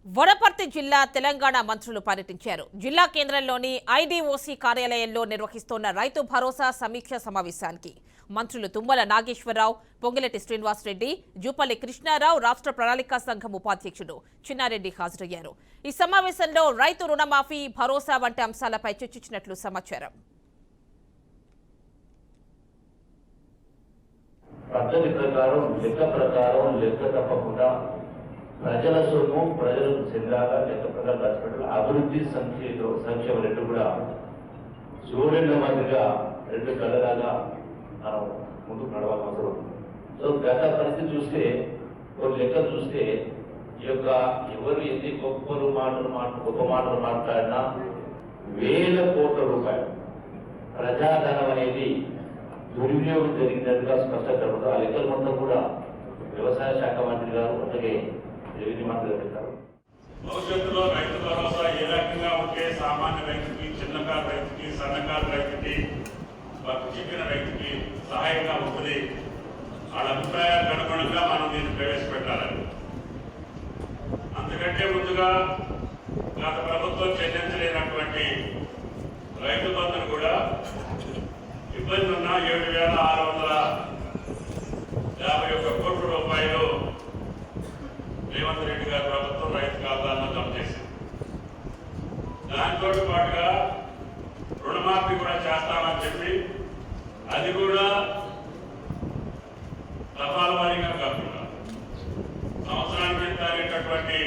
వనపర్తి జిల్లా తెలంగాణ మంత్రులు పర్యటించారు. జిల్లా కేంద్రంలోని ఐడీఓసీ కార్యాలయంలో నిర్వహిస్తున్న రైతు భరోసా సమీక్ష సమావేశానికి మంత్రులు తుమ్మల నాగేశ్వరరావు, పొంగిలేటి శ్రీనివాసరెడ్డి, జూపల్లి కృష్ణారావు, రాష్ట్ర ప్రణాళికా సంఘం ఉపాధ్యక్షుడు చిన్నారెడ్డి హాజరయ్యారు. ఈ సమావేశంలో రైతు రుణమాఫీ, భరోసా వంటి అంశాలపై చర్చించినట్లు సమాచారం. పద్ధతి ప్రకారం లెక్క తప్పకుండా ప్రజల సొమ్ము ప్రజలకు చెందాలా, లెక్క ప్రకారం ఖర్చు అభివృద్ధి సంక్షేమ రెండు కూడా సూర్యుల మాదిరిగా రెండు కళ్ళలాగా మనం ముందుకు నడవాల్సిన అవసరం ఉంది. సో గత పరిస్థితి చూస్తే లెక్క చూస్తే ఈ యొక్క ఎవరు ఎన్ని గొప్ప మాటలు మాట్లాడినా వేల కోట్ల రూపాయలు ప్రజాధనం అనేది దుర్వినియోగం జరిగినట్టుగా స్పష్టంగా కనబడుతుంది. ఆ లెక్కలు మొత్తం కూడా వ్యవసాయ శాఖ మంత్రి గారు అలాగే రెవెన్యూ మంత్రి గారు పెట్టారు. భవిష్యత్తులో రైతు భరోసా ఏ రకంగా ఉంటే సామాన్య రైతుకి, చిన్నకారు రైతుకి, సన్నకారు రైతుకి, చిక్కిన రైతుకి సహాయంగా ఉంటుంది, వాళ్ళ అభిప్రాయాలకు అనుగుణంగా మనం దీన్ని ప్రవేశపెట్టాలని. అంతకంటే ముందుగా గత ప్రభుత్వం చెల్లించలేనటువంటి రైతు బంధును కూడా ఇబ్బంది ఉన్న 7,651 కోట్ల రూపాయలు రేవంత్ రెడ్డి గారి ప్రభుత్వం రైతు ఖాతాలను జమ చేసింది. దాంతో పాటుగా రుణమాఫీ కూడా చేస్తామని చెప్పి అది కూడా దఫాల వారీగా కాకుండా సంవత్సరానికి ఎంత అనేటటువంటి